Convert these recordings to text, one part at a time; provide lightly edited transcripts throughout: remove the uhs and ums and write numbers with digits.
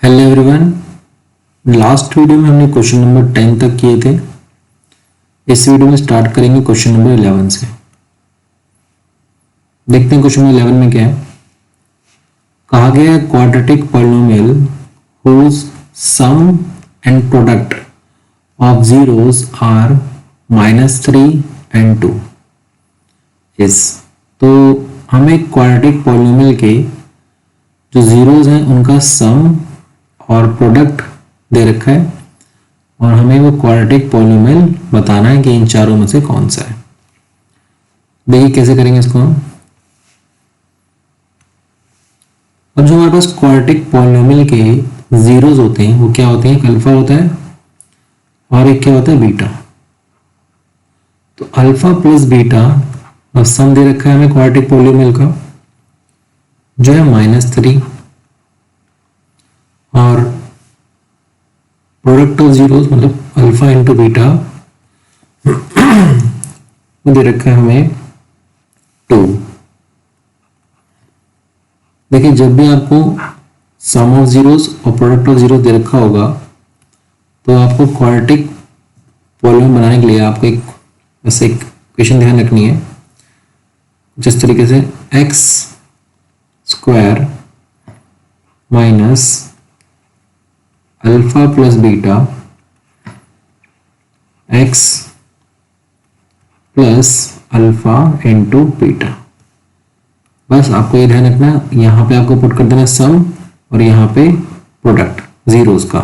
Hello everyone. Last video में हमने question number 10 तक किए थे। इस वीडियो में स्टार्ट करेंगे क्वेश्चन नंबर 11 से। देखते हैं क्वेश्चन नंबर 11 में क्या है। कहा गया है quadratic polynomial whose sum and product of zeros are -3 and 2 is. तो हमें क्वाड्रेटिक पॉलिनोमियल के जो जीरोस हैं उनका सम और प्रोडक्ट दे रखा है और हमें वो क्वाड्रेटिक पॉलिनोमियल बताना है कि इन चारों में से कौन सा है। देखिए कैसे करेंगे इसको हम। अब जो हमारे पास क्वाड्रेटिक पॉलिनोमियल के जीरोस होते हैं वो क्या होते हैं, एक अल्फा होता है और एक क्या होता है, बीटा। तो अल्फा प्लस बीटा और सम दे रखा है हमें क्वाड्रेटिक पॉलिनोमियल का जो है -3 और प्रोडक्ट ऑफ जीरोस मतलब अल्फा इंटू बीटा वो दे रखा है हमें 2। देखिए जब भी आपको सम ऑफ जीरोस और प्रोडक्ट ऑफ जीरोस दे रखा होगा तो आपको क्वाड्रेटिक पॉलिनोमियल बनाने के लिए आपको एक ऐसे इक्वेशन ध्यान रखनी है जिस तरीके से x square minus alpha plus beta x plus alpha into beta. बस आपको ये ध्यान रखना, यहाँ पे आपको पुट कर देना सम और यहाँ पे प्रोडक्ट जीरोस का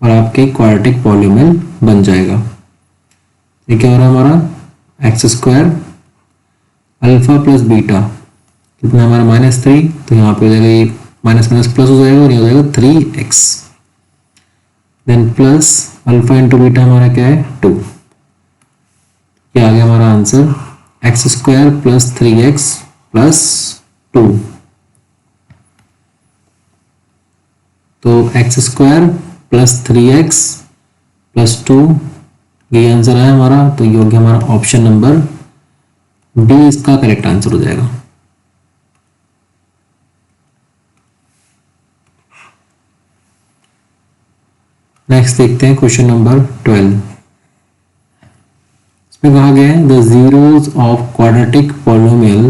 और आपके क्वाड्रेटिक पॉलिनोमियल बन जाएगा। ये क्या हो रहा है हमारा x square alpha plus beta कितना हमारा -3, तो यहाँ पे हो जाएगा ये माइनस माइनस प्लस हो जाएगा और ये हो जाएगा 3x then plus alpha into beta हमारा क्या है 2। क्या आ गया हमारा answer, x square plus 3x plus 2। तो x square plus 3x plus 2 ये आंसर आया हमारा। तो ये हो गया हमारा ऑप्शन नंबर बी, इसका करेक्ट आंसर हो जाएगा। नेक्स्ट देखते हैं क्वेश्चन नंबर 12। इसमें कहा गया है the zeros of quadratic polynomial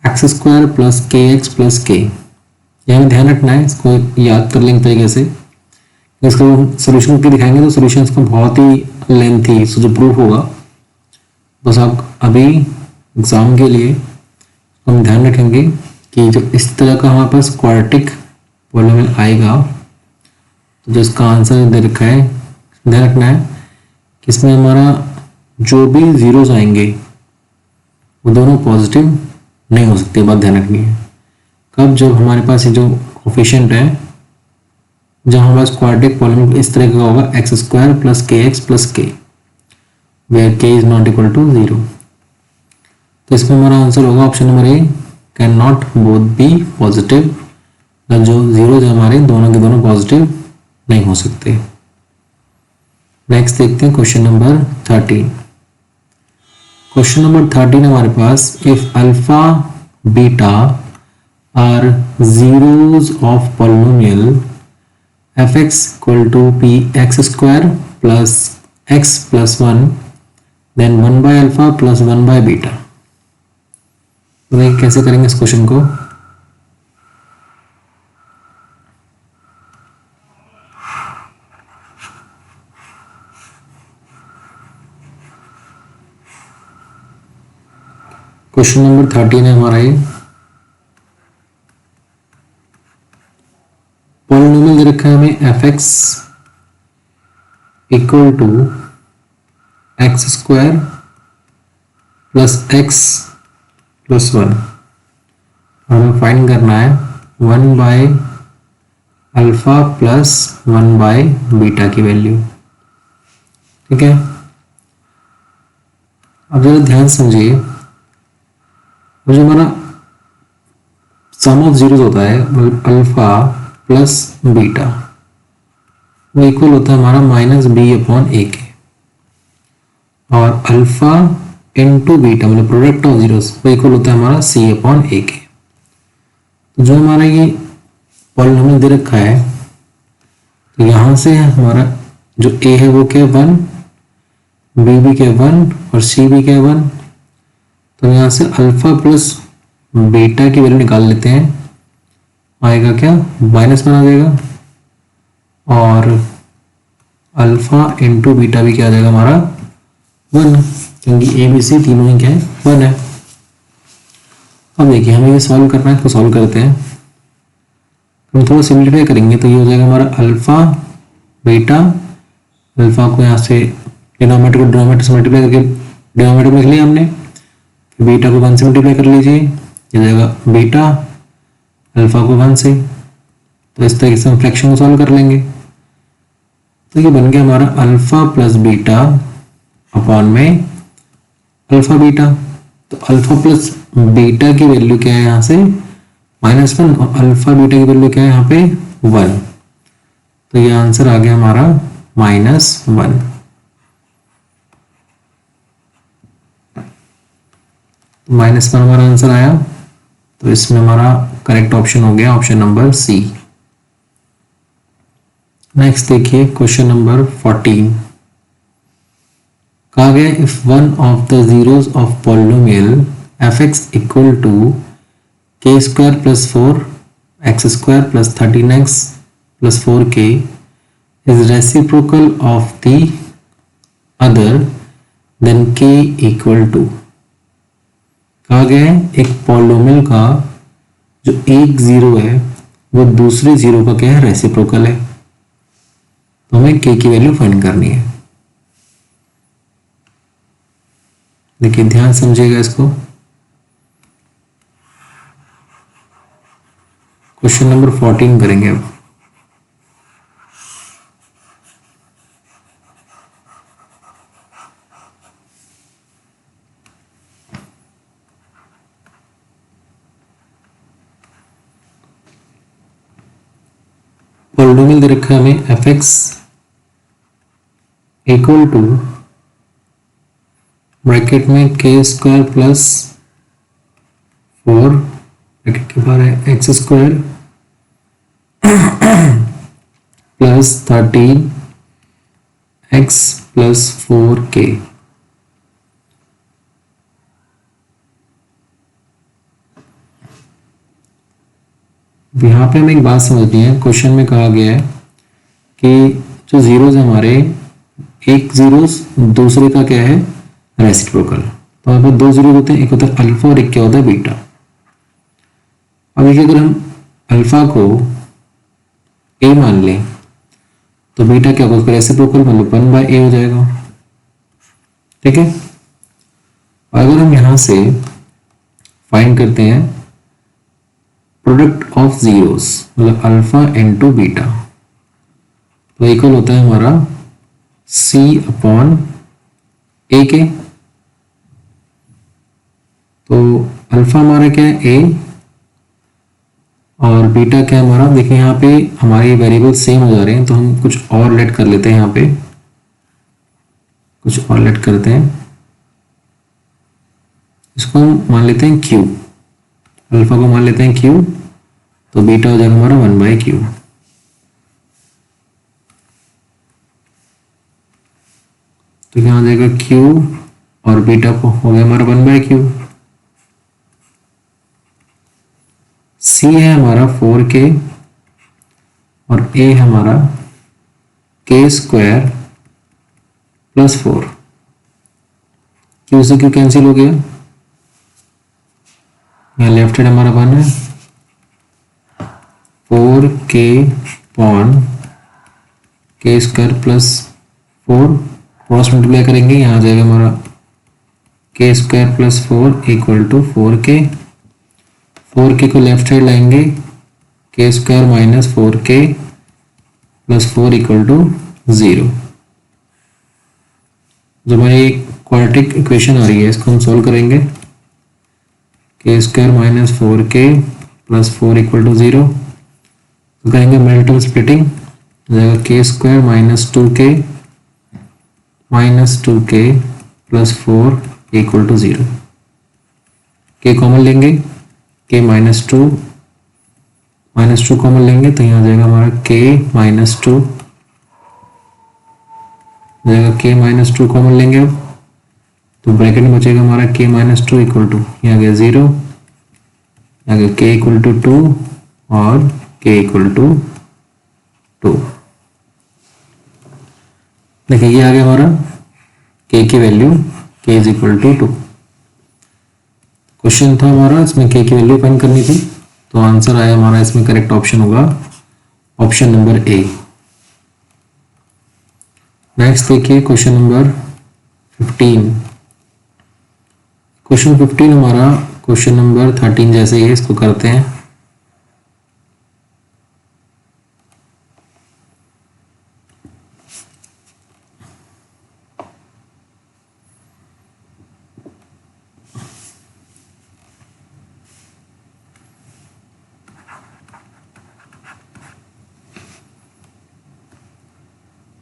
x square plus k x plus के। ये हमें ध्यान रखना है, इसको याद कर लेंगे तरीके से। इसको सोल्यूशन करके दिखाएंगे तो सोल्यूशन इसका बहुत ही लेंथी जो प्रूफ होगा, बस आप अभी एग्जाम के लिए हम ध्यान रखेंगे कि जब इस तरह का हमारे पास क्वाड्रेटिक पॉलिनोमियल आएगा तो जो इसका आंसर दे रखा है ध्यान रखना है कि इसमें हमारा जो भी जीरोस आएंगे वो दोनों पॉजिटिव नहीं हो सकते। बात ध्यान रखनी है कब, जब हमारे पास ये जो कोफिशिएंट है जब हमारे पास क्वाड्रेटिक पॉलिनोमियल इस तरह का होगा x square plus k x plus k where k is not equal to 0। तो इसमें हमारा आंसर होगा option number A, can not both be positive. जो जीरोज हमारे दोनों के दोनों पॉजिटिव नहीं हो सकते। नेक्स्ट देखते हैं क्वेश्चन नंबर 13। क्वेश्चन नंबर 13 हमारे पास if alpha beta are zeros of polynomial F x equal to P X square plus x plus 1 then 1 by alpha plus 1 by beta. तो देखिए कैसे करेंगे इस क्वेश्चन को। क्वेश्चन नंबर 13 है हमारा ये। पॉलिनोमियल दे रखा है हमें f x equal to x square plus x plus 1। हमें फाइंड करना है 1 by alpha plus 1 by beta की वैल्यू। ठीक है, अब जरा ध्यान समझिए, जो हमारा सम ऑफ जीरोस होता है अल्फा प्लस बीटा वो इक्वल होता है हमारा -b/a के, और अल्फा इंटू बीटा मतलब प्रोडक्ट ऑफ जीरोस वो इक्वल होता है हमारा c/a के। तो जो हमारा ये पॉलिनोमियल दे रखा है, तो यहाँ से हमारा जो ए है वो क्या है 1, बी भी क्या 1 और सी भी क्या 1। तो यहाँ से अल्फा प्लस बीटा की वैल्यू निकाल लेते हैं, आएगा क्या -1 आ जाएगा, और अल्फा इंटू बीटा भी क्या आ जाएगा हमारा 1, क्योंकि ए बी सी तीनों ही क्या है 1 है। अब देखिए हमें ये सॉल्व करना है, तो सॉल्व करते हैं। हम थोड़ा सिंप्लीफाई करेंगे तो ये हो जाएगा हमारा अल्फा बीटा, अल्फा को यहाँ से डिनोमिनेटर को डिनोमिनेटर से मल्टीप्लाई करके डिनोमिनेटर में लिख लिया हमने, फिर बीटा को 1 से मल्टीप्लाई कर लीजिए, ये जाएगा बीटा अल्फा को 1 से। तो इस तरीके से हम फ्रैक्शन को सॉल्व कर लेंगे। तो ये बन गया हमारा अल्फा प्लस बीटा अपॉन में अल्फा बीटा। तो अल्फा प्लस बीटा की वैल्यू क्या है यहाँ से -1 और अल्फा बीटा की वैल्यू क्या है यहाँ पे 1। तो ये आंसर आ गया हमारा -1। -1 हमारा आंसर आया, तो इसमें हमारा करेक्ट ऑप्शन हो गया ऑप्शन नंबर सी। नेक्स्ट देखिए क्वेश्चन नंबर 14। कहा गया if one of the zeros of polynomial f(x) equal to k square plus 4 x square plus 13x plus 4k is reciprocal of the other then k equal to. कहा गया है एक polynomial का जो एक zero है वो दूसरे जीरो का क्या है रेसिप्रोकल है, तो हमें k की वैल्यू फाइंड करनी है। देखिए ध्यान समझिएगा इसको। क्वेश्चन नंबर 14 करेंगे अब। पॉलिनोमियल दे रखा है हमें f(x) इक्वल टू ब्रैकेट में k स्क्वायर प्लस 4 ब्रैकेट के बाहर है x square plus 13x plus 4k। यहाँ पे हमें एक बात समझनी है। क्वेश्चन में कहा गया है कि जो जीरोस है हमारे, एक जीरोस दूसरे का क्या है रेसिप्रोकल। तो यहाँ पर दो जीरो होते हैं, एक होता है अल्फा और एक क्या होता है बीटा। अब देखिए अगर हम अल्फा को ए मान लें तो बीटा क्या होगा उसका रेसिप्रोकल, मतलब 1/a हो जाएगा। ठीक है। और अगर हम यहां से फाइंड करते हैं प्रोडक्ट ऑफ जीरोस, मतलब अल्फा इंटू बीटा, तो इक्वल होता है हमारा c अपॉन ए के। तो अल्फा हमारा क्या है a और बीटा क्या है हमारा, देखिए यहाँ पे हमारे वेरिएबल सेम हो जा रहे हैं, तो हम कुछ और लेट कर लेते हैं। यहाँ पे कुछ और लेट करते हैं, इसको हम मान लेते हैं q, अल्फा को मान लेते हैं q, तो बीटा हो जाएगा हमारा 1/q। तो यहाँ आ जाएगा q और बीटा को हो गया हमारा 1/q। c है हमारा 4k और a है हमारा k स्क्वायर प्लस 4। q से q कैंसिल हो गया, यहाँ लेफ्ट हैंड हमारा 1 है, 4k upon k square plus 4, cross multiply करेंगे, यहाँ आ जाएगा हमारा k square plus 4 equal to 4k। 4k को लेफ्ट साइड लाएंगे, k square minus 4k plus 4 equal to 0। जो हमारी क्वाड्रेटिक इक्वेशन आ रही है इसको हम सोल्व करेंगे। k square minus 4k plus 4 equal to 0, तो करेंगे मल्टीपल स्प्लिटिंग, हो जाएगा k square minus 2k minus 2k plus 4 equal to 0। k common लेंगे, k माइनस 2 -2 कॉमन लेंगे तो यहाँ आ जाएगा हमारा k -2, जाएगा k -2 कॉमन लेंगे अब, तो ब्रैकेट में बचेगा हमारा k -2 इक्वल टू, ये आ गया 0, आ गया k इक्वल टू 2 और k इक्वल टू 2। देखिए ये आ गया हमारा k की value, k is equal to 2। Question था हमारा, इसमें k की वैल्यू फाइंड करनी थी, तो आंसर आया हमारा, इसमें करेक्ट ऑप्शन होगा ऑप्शन नंबर ए। नेक्स्ट देखिए क्वेश्चन नंबर 15। क्वेश्चन 15 हमारा क्वेश्चन नंबर 13 जैसे ही है, इसको करते हैं।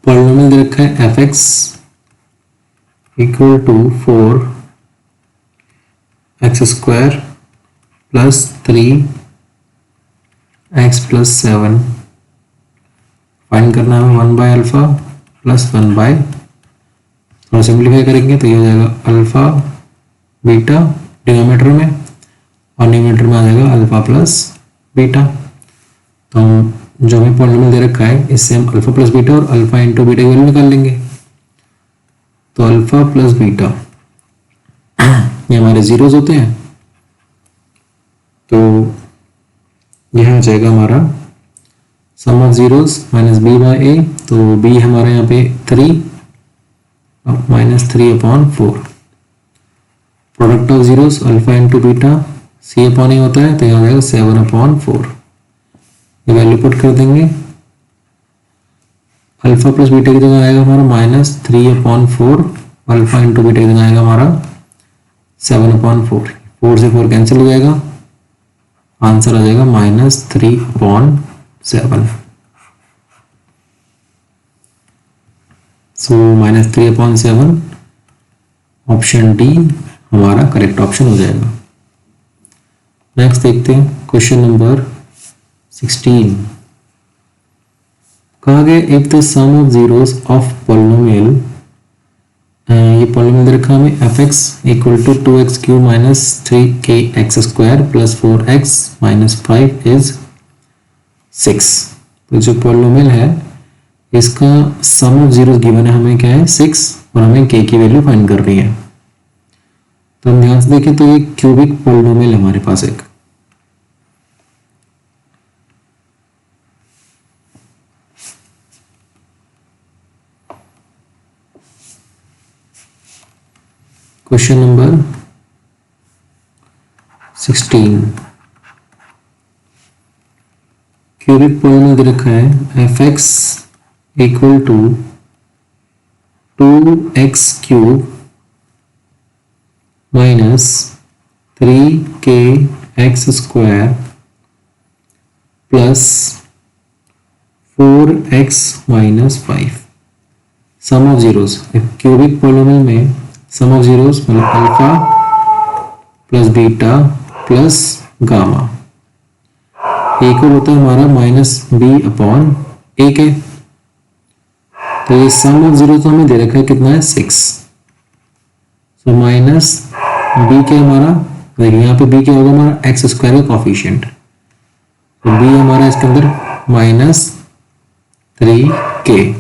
पॉलिनोमियल दे रखा है f(x) equal to 4x² plus 3x plus 7। Find करना है 1/α प्लस 1/, थोड़ा सिंप्लीफाई करेंगे तो ये हो जाएगा अल्फा बीटा डिनोमिनेटर में, और न्यूमरेटर में आ जाएगा अल्फा प्लस बीटा। तो हम जो हमें पॉलिनोमियल दे रखा है, इससे हम अल्फा प्लस बीटा और अल्फा इंटू बीटा की वैल्यू निकाल लेंगे। तो अल्फा प्लस बीटा ये हमारे जीरोस होते हैं, तो यह आ जाएगा हमारा sum of zeros minus B by A. तो बी हमारे यहाँ पे 3 -3/4। Product of zeros alpha into beta C upon A होता है, तो यहाँ आ जाएगा 7/4। ये वैल्यू पुट कर देंगे, अल्फा प्लस बीटा की जगह आएगा हमारा -3/4, अल्फा इंटू बीटा की जगह आएगा हमारा 7/4। 4 से 4 कैंसिल हो जाएगा, आंसर आ जाएगा -3/7। सो -3/7 ऑप्शन डी हमारा करेक्ट ऑप्शन हो जाएगा। नेक्स्ट देखते हैं क्वेश्चन नंबर 16। कहा गया if the sum of zeros of polynomial, ये पॉलिनोमियल दे रखा हमें f(x) equal to 2x³ minus 3kx² plus 4x minus 5 is 6। तो जो पॉलिनोमियल है इसका सम ऑफ जीरोस गिवन है हमें क्या है 6, और हमें k की वैल्यू फाइंड करनी है। तो हम ध्यान से देखें तो ये क्यूबिक पॉलिनोमियल है हमारे पास एक। क्वेश्चन नंबर 16, क्यूबिक पॉलिनोमियल दे रखा है f(x) equal to 2x³ minus 3kx² plus 4x minus 5। Sum of zeros, cubic polynomial में सम ऑफ जीरोस मतलब alpha plus beta plus gamma equal होता है हमारा -b/a के। तो ये सम ऑफ जीरो तो हमें दे रखा है कितना है 6, तो माइनस बी के हमारा, देखिए यहाँ पे बी क्या होगा हमारा x² का कॉफिशिएंट, तो बी हमारा इसके अंदर -3k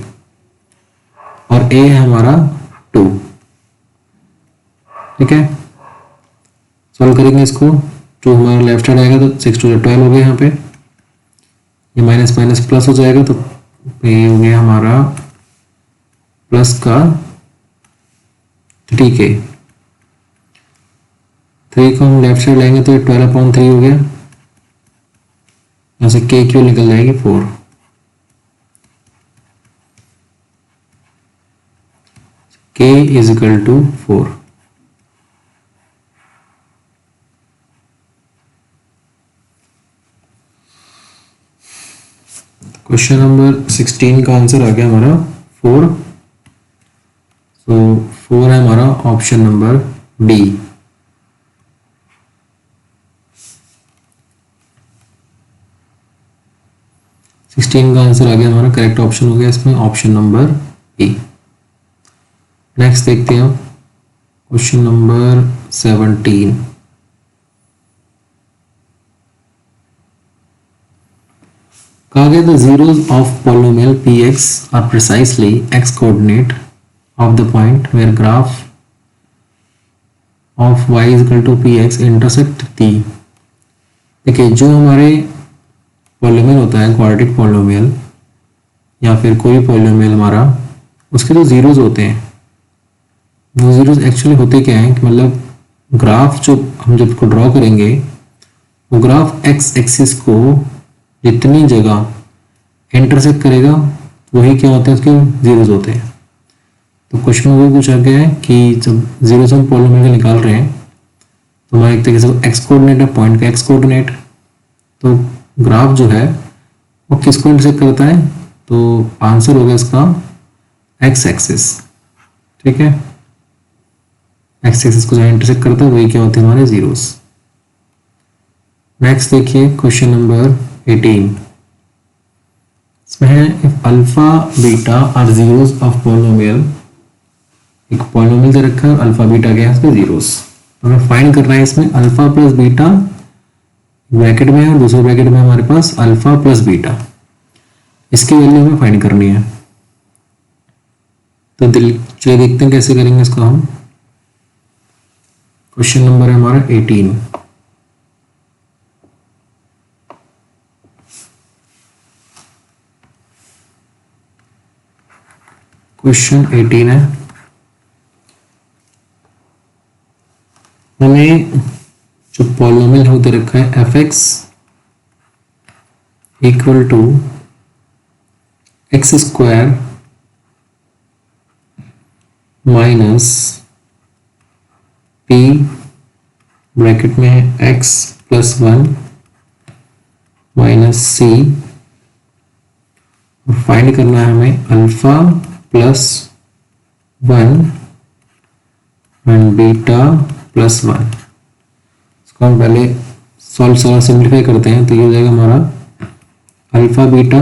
और a है हमारा 2। ठीक है, सॉल्व करेंगे इसको, 2 हमारा लेफ्ट साइड आएगा तो 6 2 12 हो गया, यहाँ पे ये माइनस माइनस प्लस हो जाएगा, तो ये हो गया हमारा प्लस का 3k। 3 को हम लेफ्ट साइड लाएंगे तो ये 12/3 हो गया, यहाँ से k क्यों निकल जाएगी 4। k is equal to 4। Question number 16 का आंसर आ गया हमारा 4। सो 4 है हमारा ऑप्शन नंबर डी। 16 का आंसर आ गया हमारा, करेक्ट ऑप्शन हो गया इसमें ऑप्शन नंबर बी। नेक्स्ट देखते हैं हम क्वेश्चन नंबर 17। कहा गया the zeros of polynomial px are precisely x coordinate of the point where graph of y is equal to px intersect the। देखिए जो हमारे पॉलिनोमियल होता है क्वाड्रेटिक पॉलिनोमियल या फिर कोई पॉलिनोमियल हमारा, उसके जो जीरोज होते हैं वो जीरोज एक्चुअली होते क्या हैं कि मतलब ग्राफ जो हम जब को ड्रॉ करेंगे वो ग्राफ एक्स एक्सिस को जितनी जगह इंटरसेक्ट करेगा वही क्या होते हैं, उसके जीरोज होते हैं। तो क्वेश्चन में वो पूछा गया है कि जब जीरो से हम पॉलिनोमियल निकाल रहे हैं तो हमारा एक तरीके से एक्स कोऑर्डिनेट है, पॉइंट का एक्स कोऑर्डिनेट, तो ग्राफ जो है वो किसको इंटरसेक्ट करता है, तो आंसर होगा इसका एक्स एक्सिस। ठीक है, एक्स एक्सिस को जहाँ इंटरसेक्ट करता है वही क्या होते हैं हमारे जीरोस। नेक्स्ट देखिए क्वेश्चन नंबर 18। इसमें है if alpha beta are zeros of polynomial, एक पॉलिनोमियल दे रखा है अल्फा बीटा क्या है इसके जीरोस, हमें फाइंड करना है इसमें अल्फा प्लस बीटा ब्रैकेट में है और दूसरे ब्रैकेट में हमारे पास अल्फा प्लस बीटा, इसकी वैल्यू हमें फाइंड करनी है। तो चलिए देखते हैं कैसे करेंगे इसको हम। क्वेश्चन नंबर है हमारा 18। क्वेश्चन 18 है, हमें जो पॉलिनोमियल होते रखा है f x equal to x square minus p bracket में है एक्स प्लस 1 माइनस सी, और फाइंड करना है हमें alpha plus 1 and beta plus 1। इसको हम पहले सॉल्व सिंप्लीफाई करते हैं, तो ये हो जाएगा हमारा alpha beta,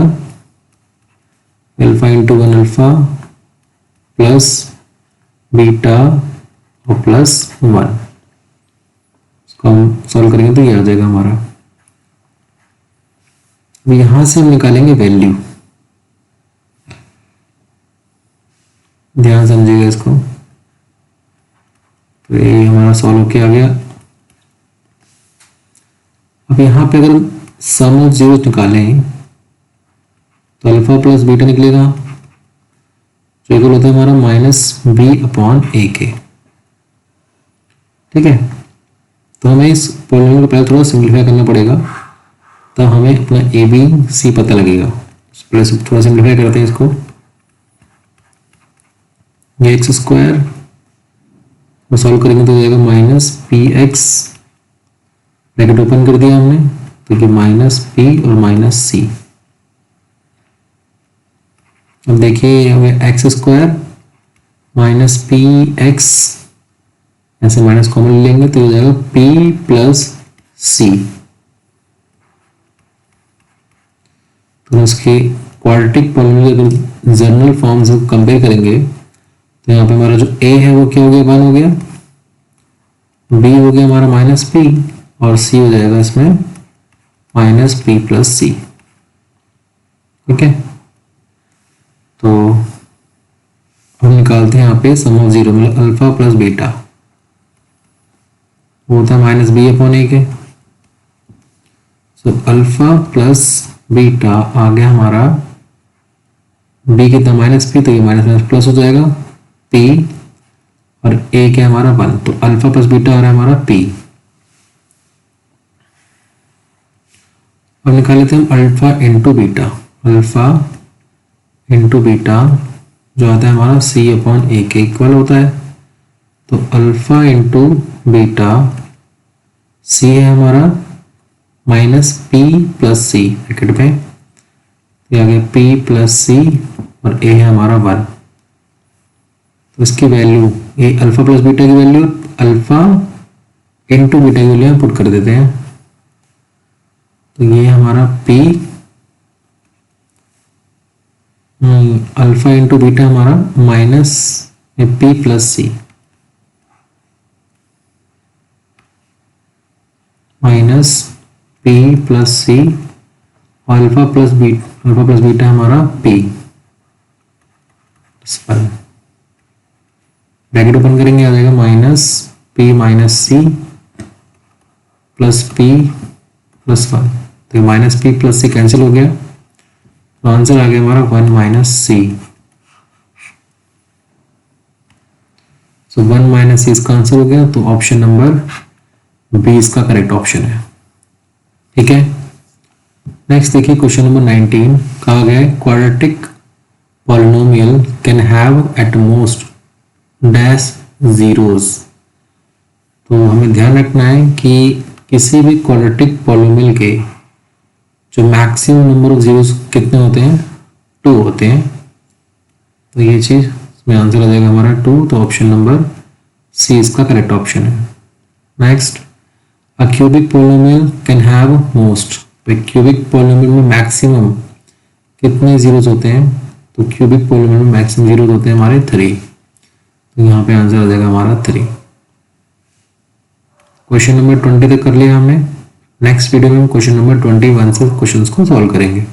alpha into 1 alpha plus beta और प्लस 1। इसको हम सॉल्व करेंगे तो ये आ जाएगा हमारा। अब यहां से हम निकालेंगे वैल्यू, ध्यान समझिएगा इसको। तो ये हमारा सॉल्व होके आ गया। अब यहाँ पे अगर सम ऑफ जीरो निकालें तो अल्फा प्लस बीटा निकलेगा, जो इक्वल होता है हमारा माइनस बी अपॉन ए के। ठीक है, तो हमें इस पॉलिनोमियल को पहले थोड़ा सिंप्लीफाई करना पड़ेगा, तब हमें अपना ए बी सी पता लगेगा। पहले थोड़ा सिंप्लीफाई करते हैं इसको। ये एक्स स्क्वायर को सॉल्व करेंगे तो हो जाएगा minus P x, bracket open कर दिया हमने, तो ये माइनस पी और माइनस सी। अब देखिए हमें x square minus P x, ऐसे माइनस कॉमन लेंगे तो हो जाएगा पी प्लस सी। तो उसके क्वाड्रेटिक पॉलिनोमियल जनरल फॉर्म से कंपेयर करेंगे तो यहाँ पे हमारा जो a है वो क्या हो गया, 1 हो गया, b हो गया हमारा माइनस p और c हो जाएगा इसमें माइनस p प्लस सी। ठीक है, तो हम निकालते हैं यहाँ पे सम ऑफ जीरो, मतलब अल्फा प्लस बीटा वो होता है माइनस बी अपॉन ए के। सो अल्फा प्लस बीटा आ गया हमारा, b कितना माइनस p, तो ये माइनस माइनस प्लस हो जाएगा p और a क्या हमारा 1, तो अल्फा प्लस बीटा आ रहा है हमारा p। अब निकाल लेते हैं हम alpha into beta, alpha into beta जो आता है हमारा c अपॉन a के इक्वल होता है, तो अल्फा इंटू बीटा c है हमारा माइनस p प्लस सी ब्रैकेट में, ये आ गया p प्लस सी और a है हमारा 1। तो इसकी वैल्यू ये अल्फा प्लस बीटा की वैल्यू अल्फा इंटू बीटा की वैल्यू पुट कर देते हैं, तो ये हमारा p अल्फा इंटू बीटा हमारा minus P plus C, minus P plus C, alpha plus beta हमारा पी, ब्रैकेट ओपन करेंगे, आ जाएगा minus P minus C plus P plus one. तो minus P plus C cancel हो गया, तो answer आ गया हमारा one minus C. So one minus सी इसका आंसर हो गया, तो ऑप्शन नंबर बी इसका करेक्ट ऑप्शन है। ठीक है, नेक्स्ट देखिए क्वेश्चन नंबर 19 कहा गया है quadratic polynomial can have at most dash zeros. तो हमें ध्यान रखना है कि किसी भी क्वाड्रेटिक पॉलिनोमियल के जो मैक्सिमम नंबर ऑफ जीरोस कितने होते हैं, 2 होते हैं। तो ये चीज इसमें आंसर आ जाएगा हमारा 2, तो ऑप्शन नंबर सी इसका करेक्ट ऑप्शन है। Next, a cubic polynomial can have most, तो क्यूबिक पॉलिनोमियल में मैक्सिमम कितने जीरोस होते हैं, तो क्यूबिक पॉलिनोमियल में मैक्सिमम जीरोस होते हैं हमारे 3, तो यहाँ पे आंसर आ जाएगा हमारा 3। क्वेश्चन नंबर 20 तक कर लिया हमने। नेक्स्ट वीडियो में हम क्वेश्चन नंबर 21 से क्वेश्चंस को सॉल्व करेंगे।